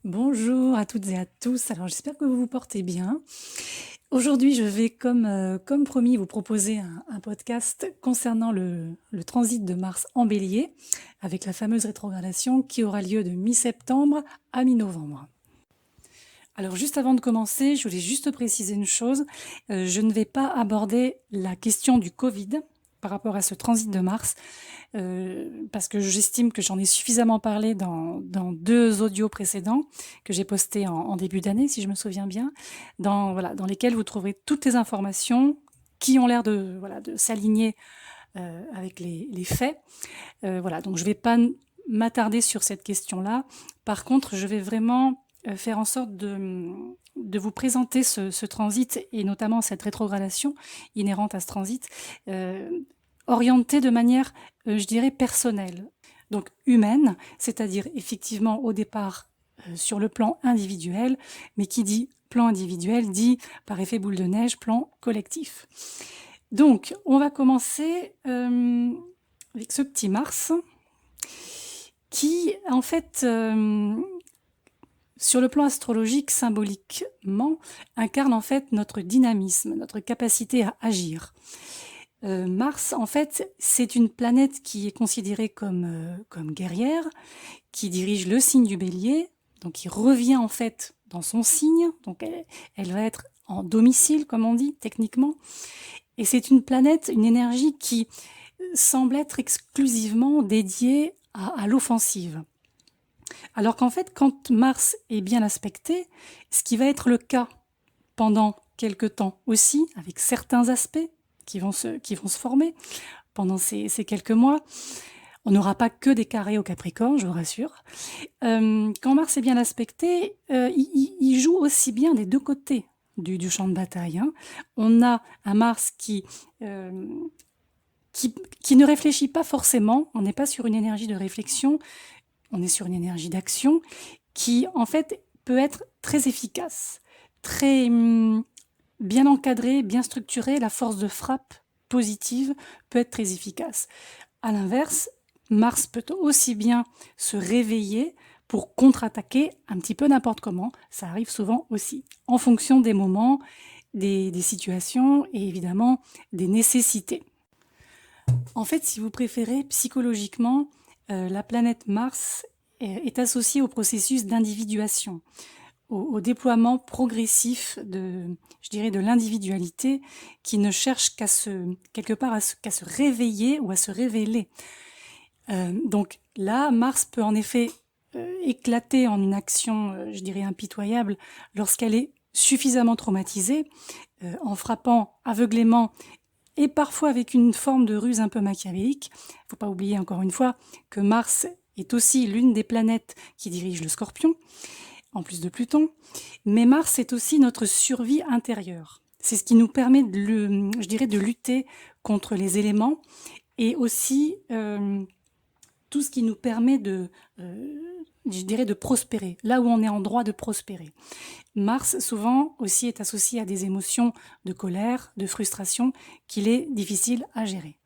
Bonjour à toutes et à tous. Alors j'espère que vous vous portez bien. Aujourd'hui, je vais, comme promis, vous proposer un podcast concernant le transit de Mars en Bélier, avec la fameuse rétrogradation qui aura lieu de mi-septembre à mi-novembre. Alors juste avant de commencer, je voulais juste préciser une chose. Je ne vais pas aborder la question du Covid par rapport à ce transit de Mars, parce que j'estime que j'en ai suffisamment parlé dans deux audios précédents que j'ai postés en début d'année, si je me souviens bien, dans lesquels vous trouverez toutes les informations qui ont l'air de s'aligner avec les faits. Voilà, donc je ne vais pas m'attarder sur cette question-là. Par contre, je vais vraiment faire en sorte de vous présenter ce transit et notamment cette rétrogradation inhérente à ce transit, orientée de manière, je dirais, personnelle. Donc humaine, c'est-à-dire effectivement au départ sur le plan individuel, mais qui dit plan individuel dit par effet boule de neige plan collectif. Donc on va commencer avec ce petit Mars qui, en fait, sur le plan astrologique, symboliquement, incarne en fait notre dynamisme, notre capacité à agir. Mars, en fait, c'est une planète qui est considérée comme guerrière, qui dirige le signe du Bélier, donc qui revient en fait dans son signe, donc elle va être en domicile, comme on dit techniquement, et c'est une planète, une énergie qui semble être exclusivement dédiée à l'offensive. Alors qu'en fait, quand Mars est bien aspecté, ce qui va être le cas pendant quelque temps aussi, avec certains aspects qui vont se former pendant ces quelques mois, on n'aura pas que des carrés au Capricorne, je vous rassure. Quand Mars est bien aspecté, il joue aussi bien des deux côtés du champ de bataille. Hein. On a un Mars qui ne réfléchit pas forcément, on n'est pas sur une énergie de réflexion, on est sur une énergie d'action qui, en fait, peut être très efficace, très bien encadrée, bien structurée. La force de frappe positive peut être très efficace. À l'inverse, Mars peut aussi bien se réveiller pour contre-attaquer un petit peu n'importe comment. Ça arrive souvent aussi, en fonction des moments, des situations et évidemment des nécessités. En fait, si vous préférez, psychologiquement, la planète Mars est associée au processus d'individuation, au déploiement progressif je dirais, de l'individualité qui ne cherche quelque part qu'à se réveiller ou à se révéler. Donc là, Mars peut en effet éclater en une action, je dirais, impitoyable lorsqu'elle est suffisamment traumatisée, en frappant aveuglément et parfois avec une forme de ruse un peu machiavélique. Il ne faut pas oublier encore une fois que Mars est aussi l'une des planètes qui dirige le Scorpion, en plus de Pluton. Mais Mars est aussi notre survie intérieure. C'est ce qui nous permet je dirais, de lutter contre les éléments et aussi tout ce qui nous permet je dirais, de prospérer, là où on est en droit de prospérer. Mars, souvent, aussi est associé à des émotions de colère, de frustration, qu'il est difficile à gérer.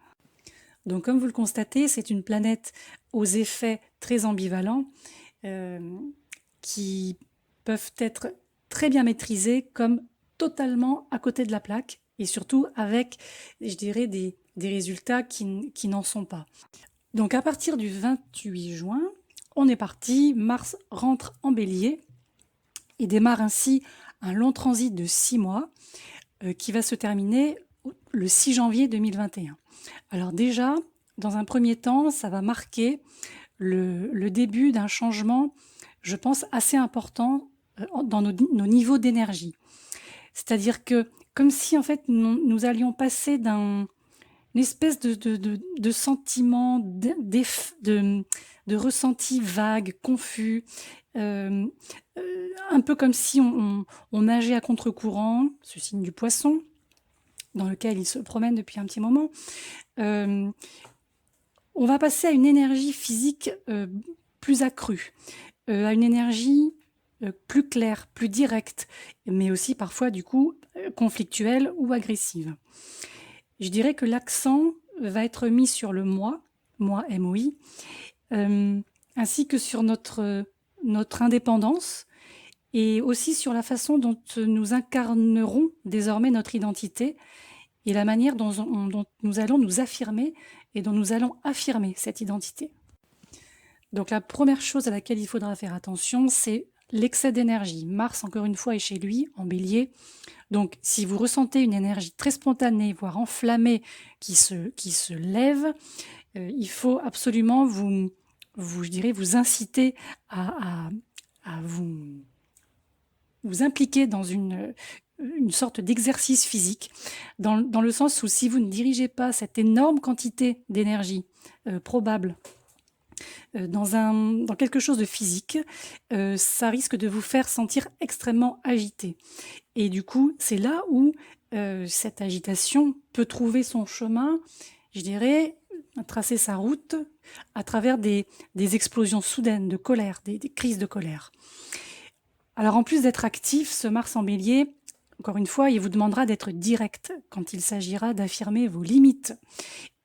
Donc, comme vous le constatez, c'est une planète aux effets très ambivalents euh, qui peuvent être très bien maîtrisés comme totalement à côté de la plaque et surtout avec, je dirais, des résultats qui n'en sont pas. Donc, à partir du 28 juin, on est parti, Mars rentre en Bélier et démarre ainsi un long transit de 6 mois qui va se terminer le 6 janvier 2021. Alors déjà, dans un premier temps, ça va marquer le début d'un changement, je pense, assez important dans nos niveaux d'énergie. C'est-à-dire que comme si en fait nous allions passer d'une espèce de sentiment, de ressenti vague, confus, euh, un peu comme si on nageait à contre-courant, ce signe du poisson, dans lequel il se promène depuis un petit moment. On va passer à une énergie physique plus accrue, à une énergie plus claire, plus directe, mais aussi parfois du coup conflictuelle ou agressive. Je dirais que l'accent va être mis sur le moi MOI, ainsi que sur notre indépendance et aussi sur la façon dont nous incarnerons désormais notre identité et la manière dont nous allons nous affirmer et dont nous allons affirmer cette identité. Donc la première chose à laquelle il faudra faire attention, c'est l'excès d'énergie. Mars, encore une fois, est chez lui, en bélier. Donc si vous ressentez une énergie très spontanée, voire enflammée, qui se lève, il faut absolument je dirais, vous inciter à vous impliquer dans une sorte d'exercice physique, dans le sens où si vous ne dirigez pas cette énorme quantité d'énergie probable dans quelque chose de physique, ça risque de vous faire sentir extrêmement agité. Et du coup, c'est là où cette agitation peut trouver son chemin, je dirais, tracer sa route à travers des explosions soudaines de colère, des crises de colère. Alors en plus d'être actif, ce Mars en bélier, encore une fois, il vous demandera d'être direct quand il s'agira d'affirmer vos limites.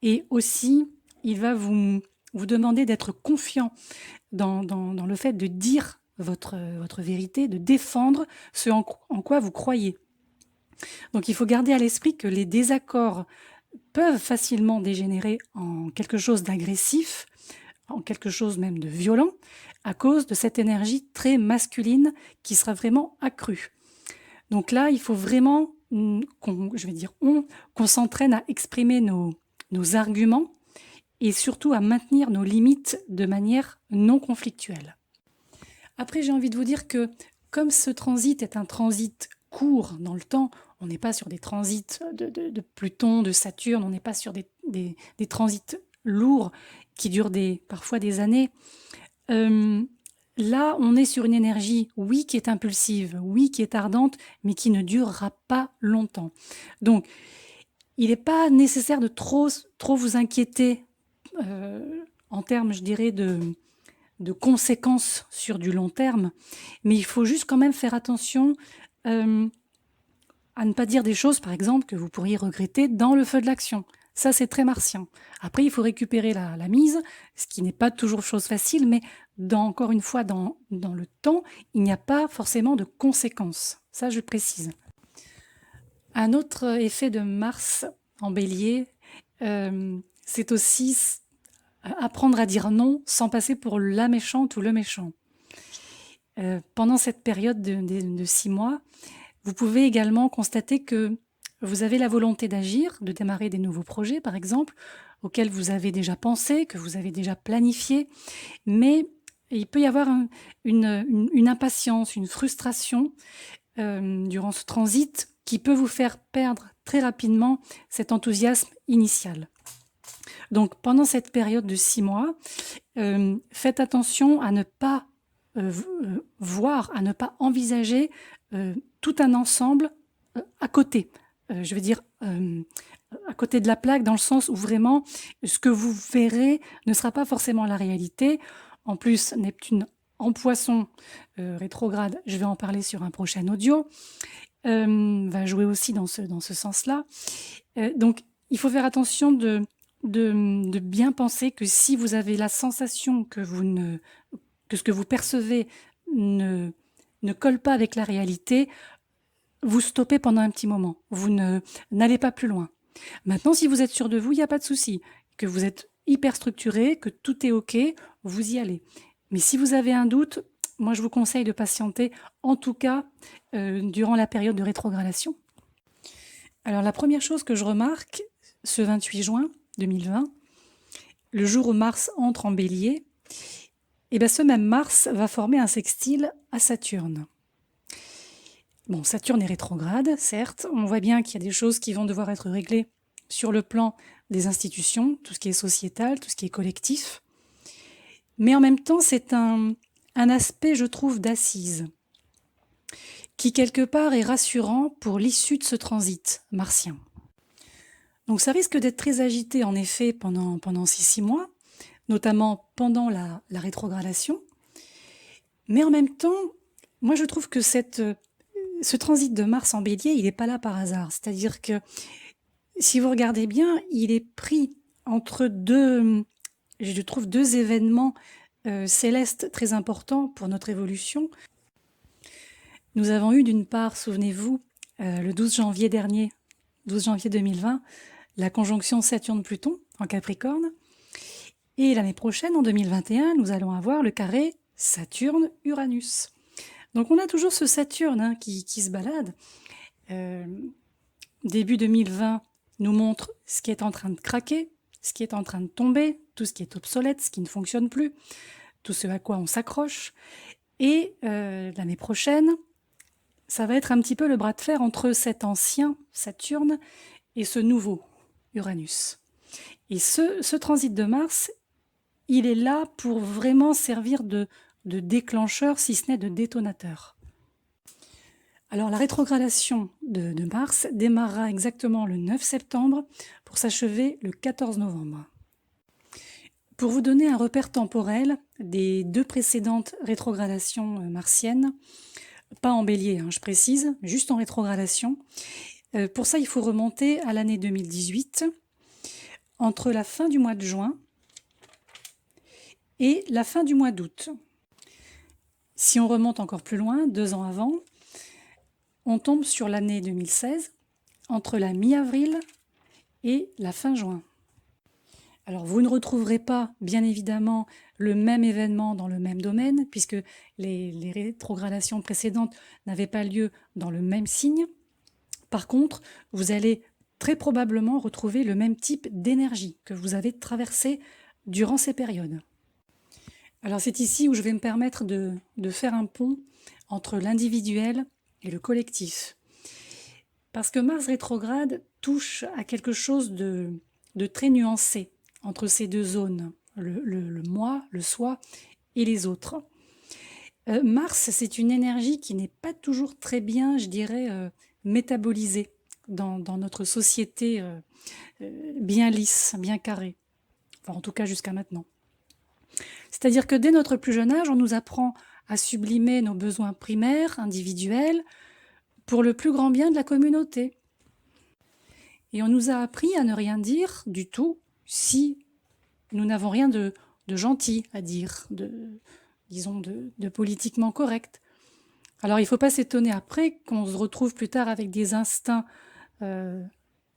Et aussi, il va vous demander d'être confiant dans le fait de dire votre vérité, de défendre ce en quoi vous croyez. Donc il faut garder à l'esprit que les désaccords peuvent facilement dégénérer en quelque chose d'agressif, en quelque chose même de violent, à cause de cette énergie très masculine qui sera vraiment accrue. Donc là, il faut vraiment qu'on s'entraîne à exprimer nos arguments et surtout à maintenir nos limites de manière non conflictuelle. Après, j'ai envie de vous dire que comme ce transit est un transit court dans le temps, on n'est pas sur des transits de Pluton, de Saturne, on n'est pas sur des transits lourds qui durent parfois des années. Là, on est sur une énergie, oui, qui est impulsive, oui, qui est ardente, mais qui ne durera pas longtemps. Donc, il n'est pas nécessaire de trop vous inquiéter en termes, je dirais, de conséquences sur du long terme, mais il faut juste quand même faire attention à ne pas dire des choses, par exemple, que vous pourriez regretter dans le feu de l'action. Ça, c'est très martien. Après, il faut récupérer la mise, ce qui n'est pas toujours chose facile, mais encore une fois, dans le temps, il n'y a pas forcément de conséquences. Ça, je précise. Un autre effet de Mars en bélier, c'est aussi apprendre à dire non sans passer pour la méchante ou le méchant. Pendant cette période de 6 mois, vous pouvez également constater que vous avez la volonté d'agir, de démarrer des nouveaux projets, par exemple, auxquels vous avez déjà pensé, que vous avez déjà planifié, mais il peut y avoir une impatience, une frustration durant ce transit qui peut vous faire perdre très rapidement cet enthousiasme initial. Donc pendant cette période de 6 mois, faites attention à ne pas voir, à ne pas envisager tout un ensemble à côté. Je veux dire à côté de la plaque, dans le sens où vraiment ce que vous verrez ne sera pas forcément la réalité. En plus, Neptune en Poisson rétrograde, je vais en parler sur un prochain audio, va jouer aussi dans ce sens-là. Donc, il faut faire attention de bien penser que si vous avez la sensation que ce que vous percevez ne colle pas avec la réalité, vous stoppez pendant un petit moment. Vous n'allez pas plus loin. Maintenant, si vous êtes sûr de vous, il n'y a pas de souci. Que vous êtes hyper structuré, que tout est OK, vous y allez. Mais si vous avez un doute, moi je vous conseille de patienter, en tout cas durant la période de rétrogradation. Alors la première chose que je remarque, ce 28 juin 2020, le jour où Mars entre en bélier, et bien ce même Mars va former un sextile à Saturne. Bon, Saturne est rétrograde, certes, on voit bien qu'il y a des choses qui vont devoir être réglées sur le plan des institutions, tout ce qui est sociétal, tout ce qui est collectif. Mais en même temps, c'est un aspect, je trouve, d'assise, qui quelque part est rassurant pour l'issue de ce transit martien. Donc ça risque d'être très agité en effet pendant ces 6 mois, notamment pendant la rétrogradation. Mais en même temps, moi je trouve que ce transit de Mars en bélier, il n'est pas là par hasard. C'est-à-dire que si vous regardez bien, il est pris entre deux événements céleste très important pour notre évolution. Nous avons eu d'une part, souvenez-vous, le 12 janvier dernier, 12 janvier 2020, la conjonction Saturne-Pluton en Capricorne. Et l'année prochaine, en 2021, nous allons avoir le carré Saturne-Uranus. Donc on a toujours ce Saturne qui se balade. Début 2020 nous montre ce qui est en train de craquer, ce qui est en train de tomber, tout ce qui est obsolète, ce qui ne fonctionne plus, tout ce à quoi on s'accroche. Et l'année prochaine, ça va être un petit peu le bras de fer entre cet ancien Saturne et ce nouveau Uranus. Et ce transit de Mars, il est là pour vraiment servir de déclencheur, si ce n'est de détonateur. Alors la rétrogradation de Mars démarrera exactement le 9 septembre pour s'achever le 14 novembre. Pour vous donner un repère temporel des 2 précédentes rétrogradations martiennes, pas en bélier, je précise, juste en rétrogradation. Pour ça, il faut remonter à l'année 2018, entre la fin du mois de juin et la fin du mois d'août. Si on remonte encore plus loin, 2 ans avant, on tombe sur l'année 2016, entre la mi-avril et la fin juin. Alors vous ne retrouverez pas, bien évidemment, le même événement dans le même domaine, puisque les rétrogradations précédentes n'avaient pas lieu dans le même signe. Par contre, vous allez très probablement retrouver le même type d'énergie que vous avez traversé durant ces périodes. Alors c'est ici où je vais me permettre de faire un pont entre l'individuel et le collectif. Parce que Mars rétrograde touche à quelque chose de très nuancé entre ces 2 zones, le moi, le soi et les autres. Mars, c'est une énergie qui n'est pas toujours très bien, je dirais, métabolisée dans notre société bien lisse, bien carrée. Enfin, en tout cas jusqu'à maintenant. C'est-à-dire que dès notre plus jeune âge, on nous apprend à sublimer nos besoins primaires, individuels, pour le plus grand bien de la communauté. Et on nous a appris à ne rien dire du tout si nous n'avons rien de gentil à dire, de politiquement correct. Alors il ne faut pas s'étonner après qu'on se retrouve plus tard avec des instincts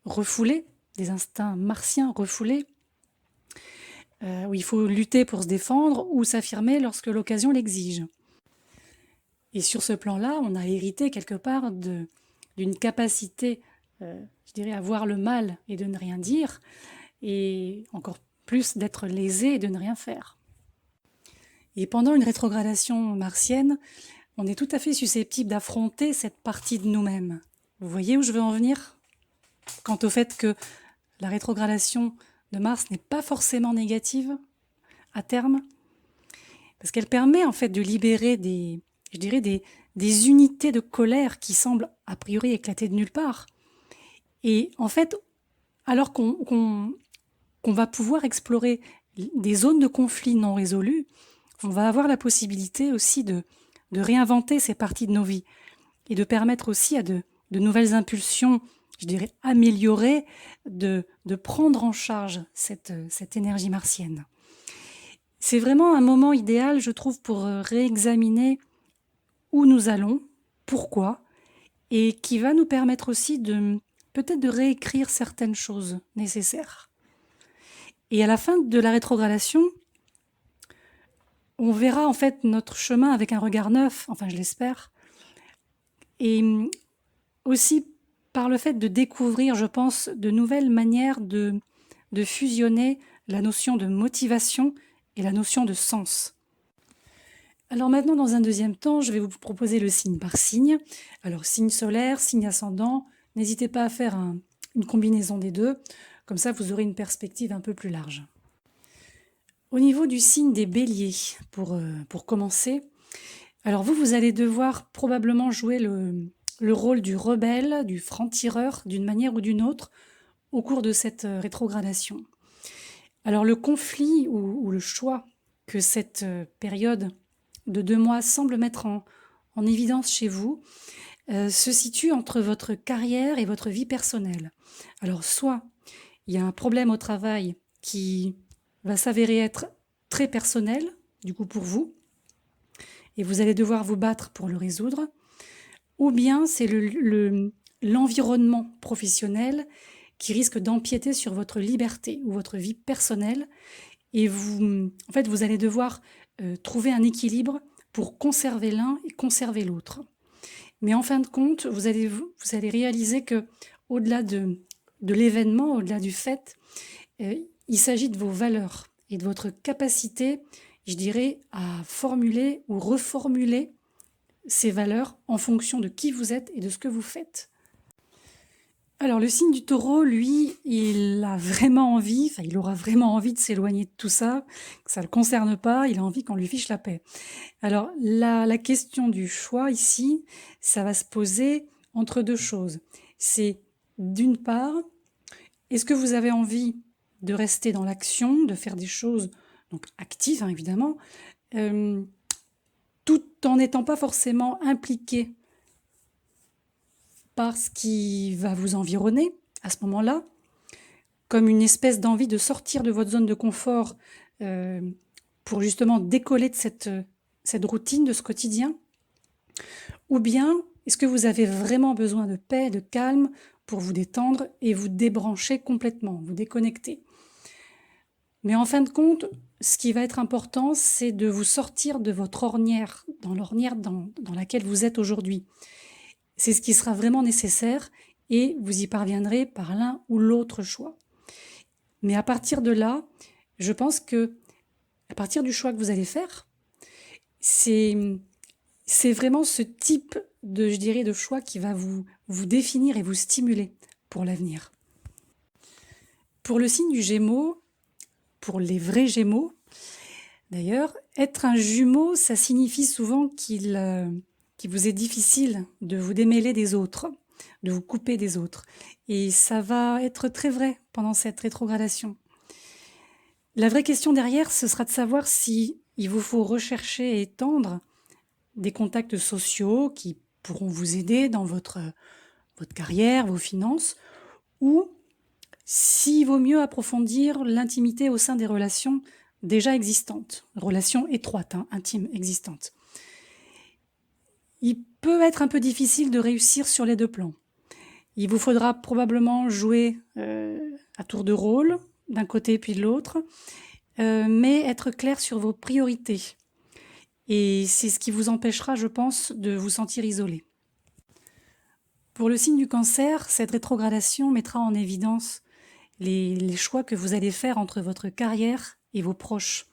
refoulés, des instincts martiens refoulés, où il faut lutter pour se défendre ou s'affirmer lorsque l'occasion l'exige. Et sur ce plan-là, on a hérité quelque part d'une capacité, je dirais, à voir le mal et de ne rien dire, et encore plus d'être lésé et de ne rien faire. Et pendant une rétrogradation martienne, on est tout à fait susceptible d'affronter cette partie de nous-mêmes. Vous voyez où je veux en venir ? Quant au fait que la rétrogradation de Mars n'est pas forcément négative à terme, parce qu'elle permet en fait de libérer des unités de colère qui semblent a priori éclater de nulle part. Et en fait, alors qu'on va pouvoir explorer des zones de conflit non résolues, on va avoir la possibilité aussi de réinventer ces parties de nos vies et de permettre aussi à de nouvelles impulsions, je dirais améliorées, de prendre en charge cette énergie martienne. C'est vraiment un moment idéal, je trouve, pour réexaminer où nous allons, pourquoi, et qui va nous permettre aussi peut-être de réécrire certaines choses nécessaires. Et à la fin de la rétrogradation, on verra en fait notre chemin avec un regard neuf, enfin je l'espère, et aussi par le fait de découvrir, je pense, de nouvelles manières de fusionner la notion de motivation et la notion de sens. Alors maintenant, dans un deuxième temps, je vais vous proposer le signe par signe. Alors signe solaire, signe ascendant, n'hésitez pas à faire une combinaison des deux, comme ça vous aurez une perspective un peu plus large. Au niveau du signe des béliers, pour commencer, alors vous allez devoir probablement jouer le rôle du rebelle, du franc-tireur, d'une manière ou d'une autre, au cours de cette rétrogradation. Alors le conflit ou le choix que cette période de 2 mois semble mettre en évidence chez vous, se situe entre votre carrière et votre vie personnelle. Alors soit il y a un problème au travail qui va s'avérer être très personnel, du coup pour vous, et vous allez devoir vous battre pour le résoudre, ou bien c'est l'environnement professionnel qui risque d'empiéter sur votre liberté ou votre vie personnelle, et en fait, vous allez devoir trouver un équilibre pour conserver l'un et conserver l'autre. Mais en fin de compte, vous allez réaliser que, au-delà de l'événement, au-delà du fait, il s'agit de vos valeurs et de votre capacité, je dirais, à formuler ou reformuler ces valeurs en fonction de qui vous êtes et de ce que vous faites. Alors le signe du taureau, lui, il a vraiment envie, il aura vraiment envie de s'éloigner de tout ça, que ça ne le concerne pas, il a envie qu'on lui fiche la paix. Alors la question du choix ici, ça va se poser entre deux choses. C'est d'une part, est-ce que vous avez envie de rester dans l'action, de faire des choses donc actives évidemment, tout en n'étant pas forcément impliqué par ce qui va vous environner à ce moment-là, comme une espèce d'envie de sortir de votre zone de confort pour justement décoller de cette routine, de ce quotidien, ou bien est-ce que vous avez vraiment besoin de paix, de calme pour vous détendre et vous débrancher complètement, vous déconnecter. Mais en fin de compte, ce qui va être important, c'est de vous sortir de votre ornière, dans l'ornière dans laquelle vous êtes aujourd'hui. C'est ce qui sera vraiment nécessaire et vous y parviendrez par l'un ou l'autre choix. Mais à partir de là, je pense que à partir du choix que vous allez faire, c'est vraiment ce type de choix qui va vous définir et vous stimuler pour l'avenir. Pour le signe du Gémeaux, pour les vrais Gémeaux, d'ailleurs, être un jumeau, ça signifie souvent qu'il vous est difficile de vous démêler des autres, de vous couper des autres. Et ça va être très vrai pendant cette rétrogradation. La vraie question derrière, ce sera de savoir si il vous faut rechercher et étendre des contacts sociaux qui pourront vous aider dans votre carrière, vos finances, ou s'il vaut mieux approfondir l'intimité au sein des relations déjà existantes, relations étroites, intimes, existantes. Il peut être un peu difficile de réussir sur les deux plans. Il vous faudra probablement jouer à tour de rôle, d'un côté puis de l'autre, mais être clair sur vos priorités. Et c'est ce qui vous empêchera, je pense, de vous sentir isolé. Pour le signe du Cancer, cette rétrogradation mettra en évidence les choix que vous allez faire entre votre carrière et vos proches.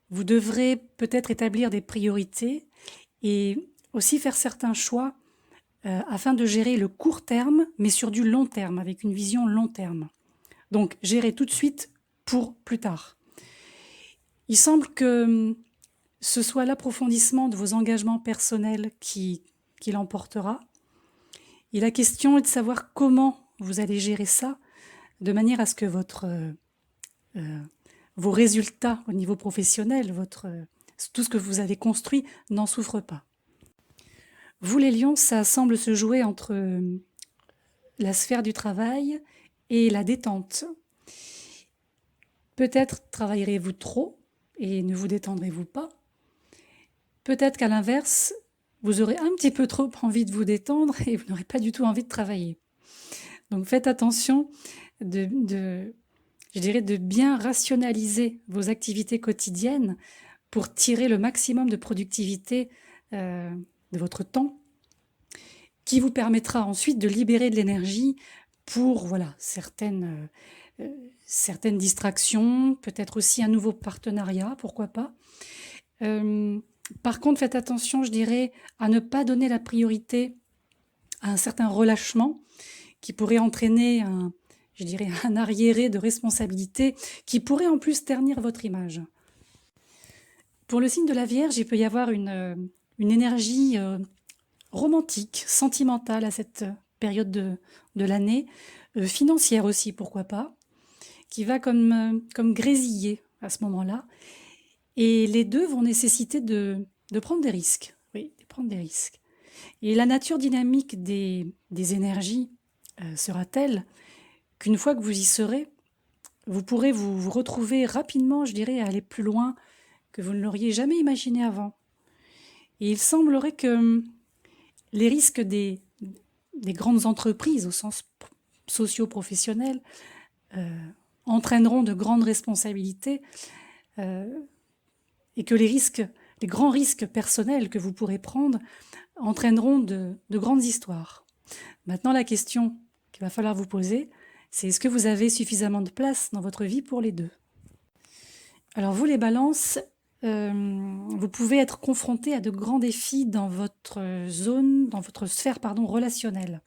Vous devrez peut-être établir des priorités et aussi faire certains choix afin de gérer le court terme, mais sur du long terme, avec une vision long terme. Donc, gérer tout de suite pour plus tard. Il semble que ce soit l'approfondissement de vos engagements personnels qui l'emportera. Et la question est de savoir comment vous allez gérer ça, de manière à ce que vos résultats au niveau professionnel, tout ce que vous avez construit, n'en souffrent pas. Vous, les lions, ça semble se jouer entre la sphère du travail et la détente. Peut-être travaillerez-vous trop et ne vous détendrez-vous pas. Peut-être qu'à l'inverse, vous aurez un petit peu trop envie de vous détendre et vous n'aurez pas du tout envie de travailler. Donc faites attention de bien rationaliser vos activités quotidiennes pour tirer le maximum de productivité de votre temps, qui vous permettra ensuite de libérer de l'énergie pour certaines distractions, peut-être aussi un nouveau partenariat, pourquoi pas. Par contre, faites attention, je dirais, à ne pas donner la priorité à un certain relâchement qui pourrait entraîner un arriéré de responsabilité qui pourrait en plus ternir votre image. Pour le signe de la Vierge, il peut y avoir une énergie romantique, sentimentale à cette période de l'année, financière aussi, pourquoi pas, qui va comme grésiller à ce moment-là. Et les deux vont nécessiter de prendre des risques. Oui, de prendre des risques. Et la nature dynamique des énergies sera telle qu'une fois que vous y serez, vous pourrez vous retrouver rapidement, je dirais, à aller plus loin que vous ne l'auriez jamais imaginé avant. Et il semblerait que les risques des grandes entreprises, au sens socio-professionnel, entraîneront de grandes responsabilités et que les grands risques personnels que vous pourrez prendre entraîneront de grandes histoires. Maintenant, la question qu'il va falloir vous poser, c'est est-ce que vous avez suffisamment de place dans votre vie pour les deux? Alors vous, les balances, vous pouvez être confrontés à de grands défis dans votre zone, dans votre sphère relationnelle.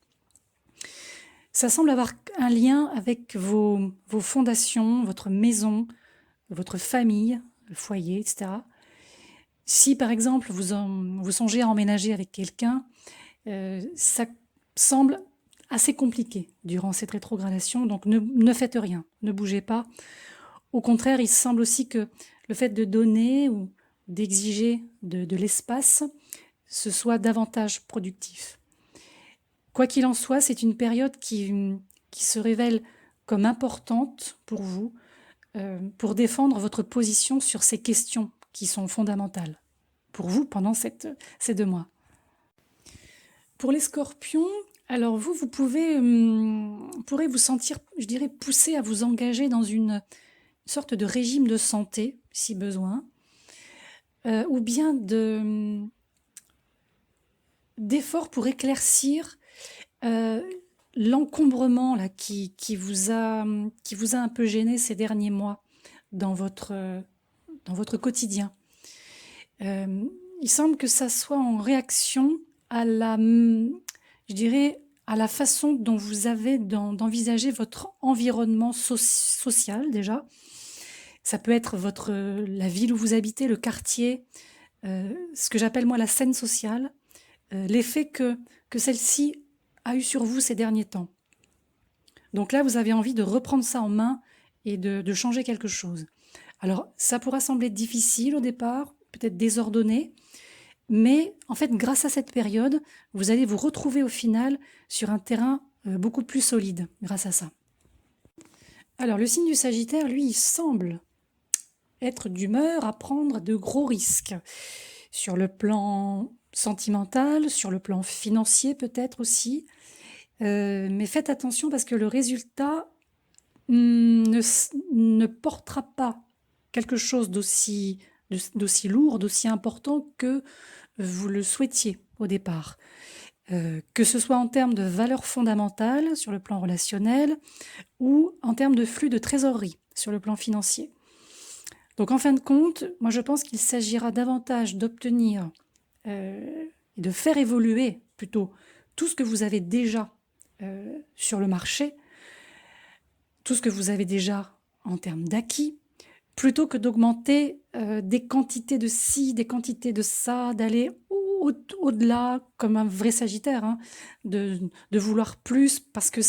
Ça semble avoir un lien avec vos fondations, votre maison, votre famille, le foyer, etc. Si par exemple vous songez à emménager avec quelqu'un, ça semble assez compliqué durant cette rétrogradation, donc ne faites rien, ne bougez pas. Au contraire, il semble aussi que le fait de donner ou d'exiger de l'espace, ce soit davantage productif. Quoi qu'il en soit, c'est une période qui se révèle comme importante pour vous, pour défendre votre position sur ces questions qui sont fondamentales pour vous pendant ces 2 mois. Pour les scorpions, alors vous pourrez vous sentir, je dirais, poussé à vous engager dans une sorte de régime de santé, si besoin, ou bien d'efforts pour éclaircir l'encombrement là, qui vous a un peu gêné ces derniers mois dans votre quotidien. Il semble que ça soit en réaction à je dirais, à la façon dont vous avez d'envisager votre environnement social déjà. Ça peut être la ville où vous habitez, le quartier, ce que j'appelle moi la scène sociale, l'effet que celle-ci a eu sur vous ces derniers temps. Donc là, vous avez envie de reprendre ça en main et de changer quelque chose. Alors, ça pourra sembler difficile au départ, peut-être désordonné, mais en fait, grâce à cette période, vous allez vous retrouver au final sur un terrain beaucoup plus solide grâce à ça. Alors, le signe du Sagittaire, lui, il semble être d'humeur à prendre de gros risques sur le plan sentimental, sur le plan financier peut-être aussi. Mais faites attention parce que le résultat ne portera pas quelque chose d'aussi lourd, d'aussi important que vous le souhaitiez au départ. Que ce soit en termes de valeurs fondamentales sur le plan relationnel ou en termes de flux de trésorerie sur le plan financier. Donc en fin de compte, moi je pense qu'il s'agira davantage d'obtenir et de faire évoluer plutôt tout ce que vous avez déjà sur le marché, tout ce que vous avez déjà en termes d'acquis, plutôt que d'augmenter des quantités de ci, des quantités de ça, d'aller au-delà comme un vrai Sagittaire, hein, de vouloir plus parce que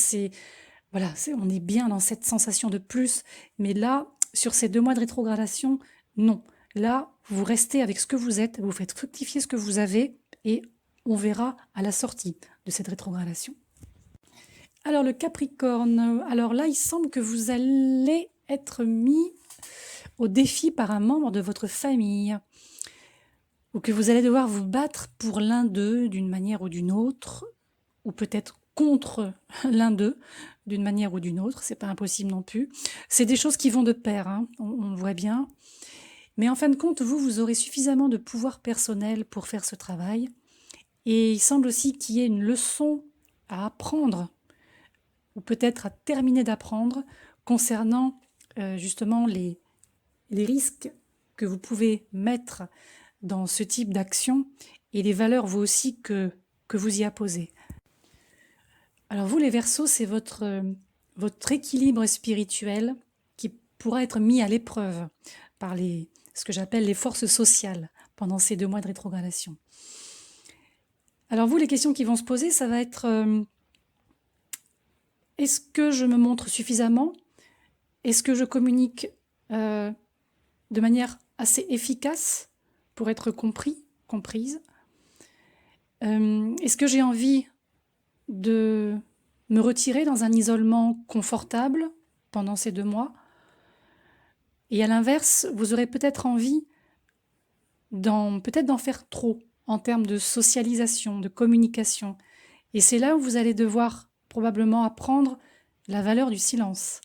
on est bien dans cette sensation de plus, mais là, sur ces 2 mois de rétrogradation, non. Là, vous restez avec ce que vous êtes, vous faites fructifier ce que vous avez et on verra à la sortie de cette rétrogradation. Alors le Capricorne, alors là, il semble que vous allez être mis au défi par un membre de votre famille ou que vous allez devoir vous battre pour l'un d'eux d'une manière ou d'une autre, ou peut-être contre l'un d'eux d'une manière ou d'une autre, c'est pas impossible non plus. C'est des choses qui vont de pair, hein, on voit bien. Mais en fin de compte, vous aurez suffisamment de pouvoir personnel pour faire ce travail. Et il semble aussi qu'il y ait une leçon à apprendre, ou peut-être à terminer d'apprendre, concernant justement les risques que vous pouvez mettre dans ce type d'action et les valeurs, vous aussi, que vous y apposez. Alors vous, les Verseaux, c'est votre équilibre spirituel qui pourra être mis à l'épreuve par ce que j'appelle les forces sociales pendant ces 2 mois de rétrogradation. Alors vous, les questions qui vont se poser, ça va être est-ce que je me montre suffisamment? Est-ce que je communique de manière assez efficace pour être comprise? Est-ce que j'ai envie de me retirer dans un isolement confortable pendant ces 2 mois? Et à l'inverse, vous aurez peut-être envie peut-être d'en faire trop en termes de socialisation, de communication. Et c'est là où vous allez devoir probablement apprendre la valeur du silence.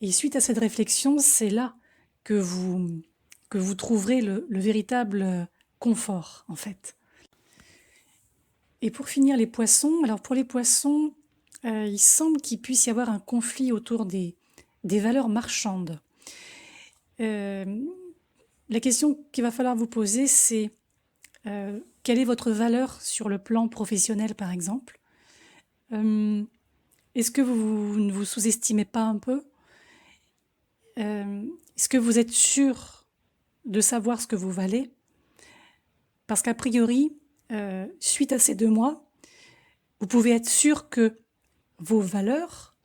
Et suite à cette réflexion, c'est là que vous trouverez le véritable confort, en fait. Et pour finir, les poissons. Alors pour les poissons, il semble qu'il puisse y avoir un conflit autour des valeurs marchandes. La question qu'il va falloir vous poser, c'est quelle est votre valeur sur le plan professionnel, par exemple? Est-ce que vous ne vous sous-estimez pas un peu? Est-ce que vous êtes sûr de savoir ce que vous valez? Parce qu'a priori, suite à ces 2 mois, vous pouvez être sûr que vos valeurs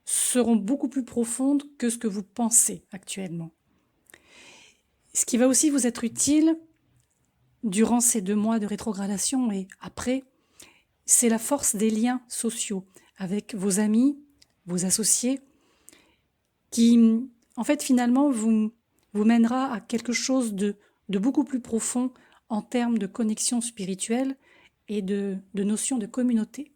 seront beaucoup plus profondes que ce que vous pensez actuellement. Ce qui va aussi vous être utile durant ces 2 mois de rétrogradation et après, c'est la force des liens sociaux avec vos amis, vos associés, qui, en fait, finalement, vous mènera à quelque chose de beaucoup plus profond en termes de connexion spirituelle et de notion de communauté.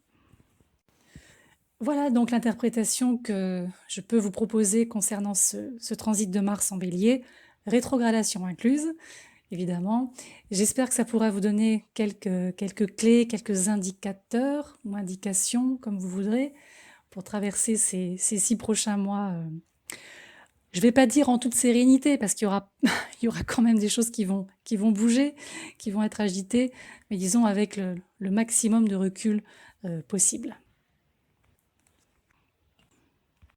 Voilà donc l'interprétation que je peux vous proposer concernant ce transit de Mars en Bélier, rétrogradation incluse, évidemment. J'espère que ça pourra vous donner quelques clés, quelques indicateurs ou indications, comme vous voudrez, pour traverser ces 6 prochains mois. Je ne vais pas dire en toute sérénité, parce qu'il y aura quand même des choses qui vont bouger, qui vont être agitées, mais disons avec le maximum de recul possible.